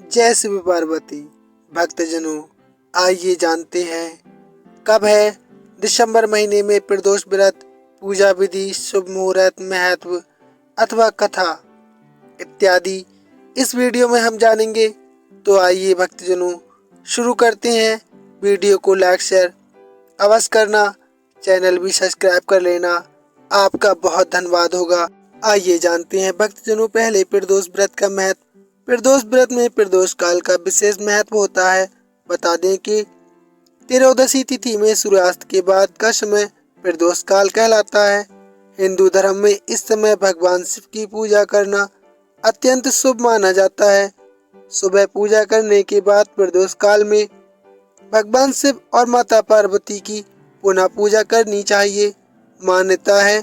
जय शिव पार्वती। भक्तजनों, आइए जानते हैं कब है दिसंबर महीने में प्रदोष व्रत, पूजा विधि, शुभ मुहूर्त, महत्व अथवा कथा इत्यादि इस वीडियो में हम जानेंगे। तो आइए भक्तजनों शुरू करते हैं। वीडियो को लाइक शेयर अवश्य करना, चैनल भी सब्सक्राइब कर लेना, आपका बहुत धन्यवाद होगा। आइए जानते हैं भक्तजनों पहले प्रदोष व्रत का महत्व। प्रदोष व्रत में प्रदोष काल का विशेष महत्व होता है। बता दें कि त्रयोदशी तिथि में सूर्यास्त के बाद का समय प्रदोष काल कहलाता है। हिंदू धर्म में इस समय भगवान शिव की पूजा करना अत्यंत शुभ माना जाता है। सुबह पूजा करने के बाद प्रदोष काल में भगवान शिव और माता पार्वती की पुनः पूजा करनी चाहिए। मान्यता है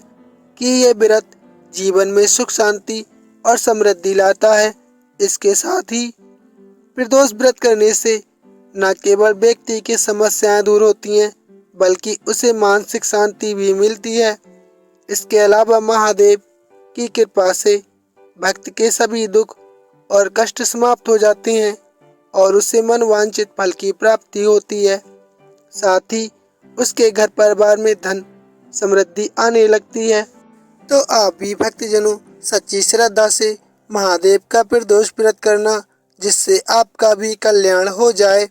कि यह व्रत जीवन में सुख, शांति और समृद्धि लाता है। इसके साथ ही प्रदोष व्रत करने से न केवल व्यक्ति की समस्याएं दूर होती हैं, बल्कि उसे मानसिक शांति भी मिलती है। इसके अलावा महादेव की कृपा से भक्त के सभी दुख और कष्ट समाप्त हो जाते हैं और उसे मनवांछित फल की प्राप्ति होती है। साथ ही उसके घर परिवार में धन समृद्धि आने लगती है। तो आप भी भक्तजनों सच्ची श्रद्धा से महादेव का प्रदोष व्रत करना, जिससे आपका भी कल्याण हो जाए।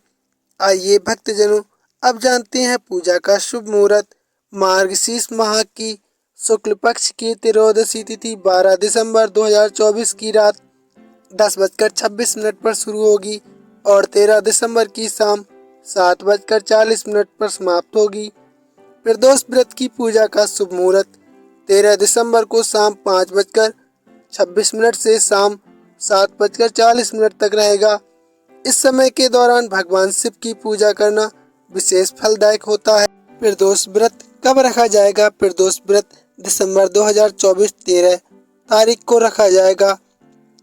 आइए भक्तजनों अब जानते हैं पूजा का शुभ मुहूर्त। मार्गशीर्ष माह की शुक्ल पक्ष की त्रयोदशी तिथि 12 दिसंबर 2024 की रात 10:26 पर शुरू होगी और 13 दिसंबर की शाम 7:40 पर समाप्त होगी। प्रदोष व्रत की पूजा का शुभ मुहूर्त 13 दिसंबर को शाम 5:26 से शाम 7:40 तक रहेगा। इस समय के दौरान भगवान शिव की पूजा करना विशेष फलदायक होता है। प्रदोष व्रत कब रखा जाएगा? प्रदोष व्रत दिसंबर 2024 13 तारीख को रखा जाएगा।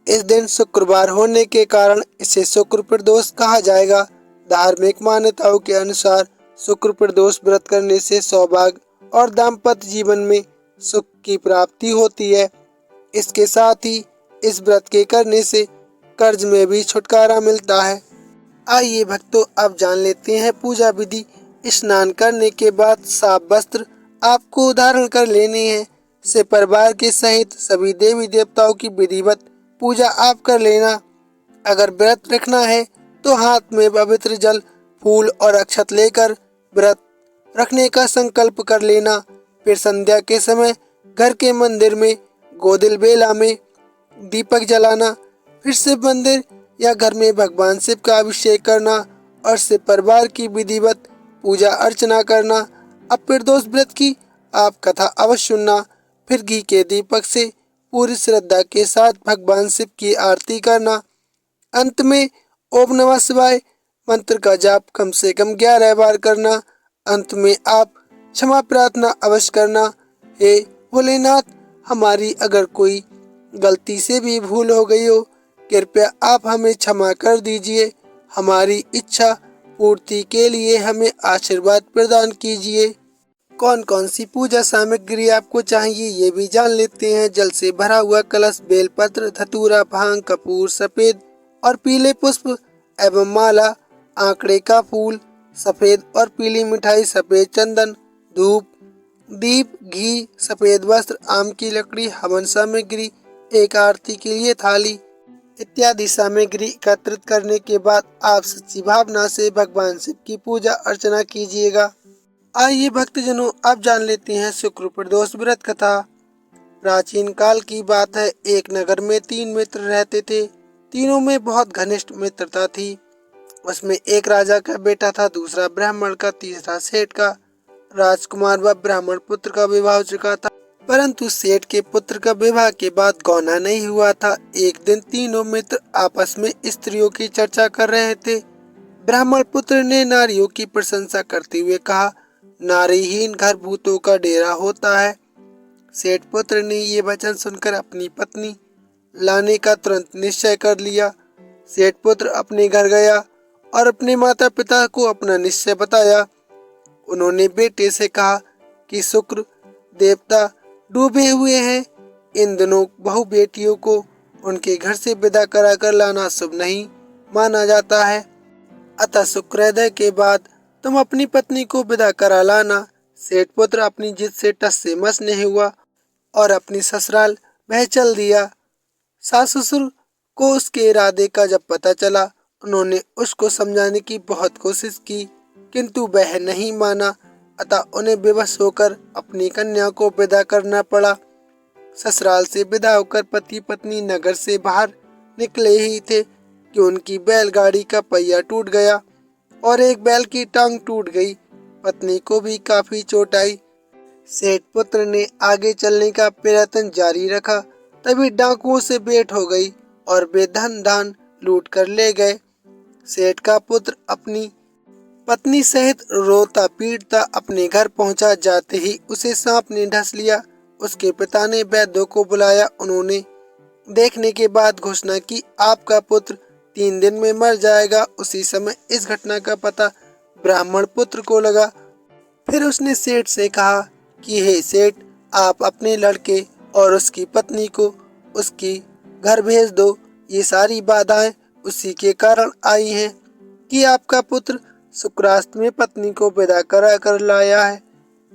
इस दिन शुक्रवार होने के कारण इसे शुक्र प्रदोष कहा जाएगा। धार्मिक मान्यताओं के अनुसार शुक्र प्रदोष व्रत करने से सौभाग्य और दाम्पत्य जीवन में सुख की प्राप्ति होती है। इसके साथ ही इस व्रत के करने से कर्ज में भी छुटकारा मिलता है। आइए भक्तों अब जान लेते हैं पूजा विधि। स्नान करने के बाद साफ वस्त्र आपको धारण कर लेने हैं। से परिवार के सहित सभी देवी देवताओं की विधिवत पूजा आप कर लेना। अगर व्रत रखना है तो हाथ में पवित्र जल, फूल और अक्षत लेकर व्रत रखने का संकल्प कर लेना। फिर संध्या के समय घर के मंदिर में गोदिल बेला में दीपक जलाना। फिर शिव मंदिर या घर में भगवान शिव का अभिषेक करना और शिव परिवार की विधिवत पूजा अर्चना करना। अब प्रदोष व्रत की आप कथा अवश्य सुनना। फिर घी के दीपक से पूरी श्रद्धा के साथ भगवान शिव की आरती करना। अंत में ओम नमः शिवाय मंत्र का जाप कम से कम 11 बार करना। अंत में आप क्षमा प्रार्थना अवश्य करना। हे भोलेनाथ, हमारी अगर कोई गलती से भी भूल हो गई हो, कृपया आप हमें क्षमा कर दीजिए। हमारी इच्छा पूर्ति के लिए हमें आशीर्वाद प्रदान कीजिए। कौन कौन सी पूजा सामग्री आपको चाहिए ये भी जान लेते हैं। जल से भरा हुआ कलश, बेलपत्र, धतूरा, भांग, कपूर, सफेद और पीले पुष्प एवं माला, आंकड़े का फूल, सफेद और पीली मिठाई, सफेद चंदन, धूप, दीप, घी, सफेद वस्त्र, आम की लकड़ी, हवन सामग्री, एक आरती के लिए थाली इत्यादि सामग्री एकत्रित करने के बाद आप सच्ची भावना से भगवान शिव की पूजा अर्चना कीजिएगा। आइए भक्तजनों अब जान लेते हैं शुक्र प्रदोष व्रत कथा। प्राचीन काल की बात है। एक नगर में 3 मित्र रहते थे। तीनों में बहुत घनिष्ठ मित्रता थी। उसमें एक राजा का बेटा था, दूसरा ब्राह्मण का, तीसरा सेठ का। राजकुमार व ब्राह्मण पुत्र का विवाह हो चुका था, परंतु सेठ के पुत्र का विवाह के बाद गौना नहीं हुआ था। एक दिन तीनों मित्र आपस में स्त्रियों की चर्चा कर रहे थे। ब्राह्मण पुत्र ने नारियों की प्रशंसा करते हुए कहा, नारीहीन घर भूतों का डेरा होता है। सेठ पुत्र ने ये वचन सुनकर अपनी पत्नी लाने का तुरंत निश्चय कर लिया। सेठ पुत्र अपने घर गया और अपने माता पिता को अपना निश्चय बताया। उन्होंने बेटे से कहा कि शुक्र देवता डूबे हुए हैं। इन दोनों बहु बेटियों को उनके घर से विदा करा कर लाना शुभ नहीं माना जाता है। अतः शुक्रोदय के बाद तुम अपनी पत्नी को विदा करा लाना। सेठ पुत्र अपनी जिद से टस से मस नहीं हुआ और अपनी ससुराल वह चल दिया। सास ससुर को उसके इरादे का जब पता चला, उन्होंने उसको समझाने की बहुत कोशिश की, किंतु वह नहीं माना। अतः उन्हें विवश होकर अपनी कन्या को विदा करना पड़ा। ससुराल से विदा होकर पति पत्नी नगर से बाहर निकले ही थे कि उनकी बैलगाड़ी का पहिया टूट गया और एक बैल की टांग टूट गई। पत्नी को भी काफी चोट आई। सेठ पुत्र ने आगे चलने का प्रयत्न जारी रखा, तभी डाकुओं से भेंट हो गई और वे धन धान लूट कर ले गए। सेठ का पुत्र अपनी पत्नी सहित रोता पीटता अपने घर पहुंचा। जाते ही उसे सांप ने डस लिया। उसके पिता ने वैद्यों को बुलाया। उन्होंने देखने के बाद घोषणा की, आपका पुत्र 3 दिन में मर जाएगा। उसी समय इस घटना का पता ब्राह्मण पुत्र को लगा। फिर उसने सेठ से कहा कि हे सेठ, आप अपने लड़के और उसकी पत्नी को उसकी घर भेज दो। ये सारी बाधाएं उसी के कारण आई हैं कि आपका पुत्र शुक्रास्त में पत्नी को विदा करा कर लाया है।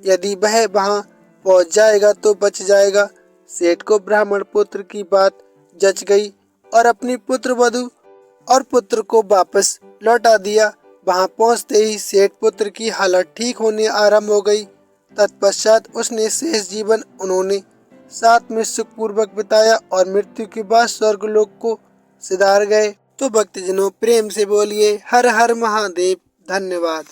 यदि वह वहां पहुंच जाएगा तो बच जाएगा। सेठ को ब्राह्मण पुत्र की बात जच गई और अपनी पुत्र वधू और पुत्र को वापस लौटा दिया। वहां पहुंचते ही सेठ पुत्र की हालत ठीक होने आरंभ हो गई। तत्पश्चात उसने शेष जीवन उन्होंने साथ में सुखपूर्वक बिताया और मृत्यु के बाद स्वर्गलोक को सिधार गए। तो भक्तजनों, प्रेम से बोलिए हर हर महादेव। धन्यवाद।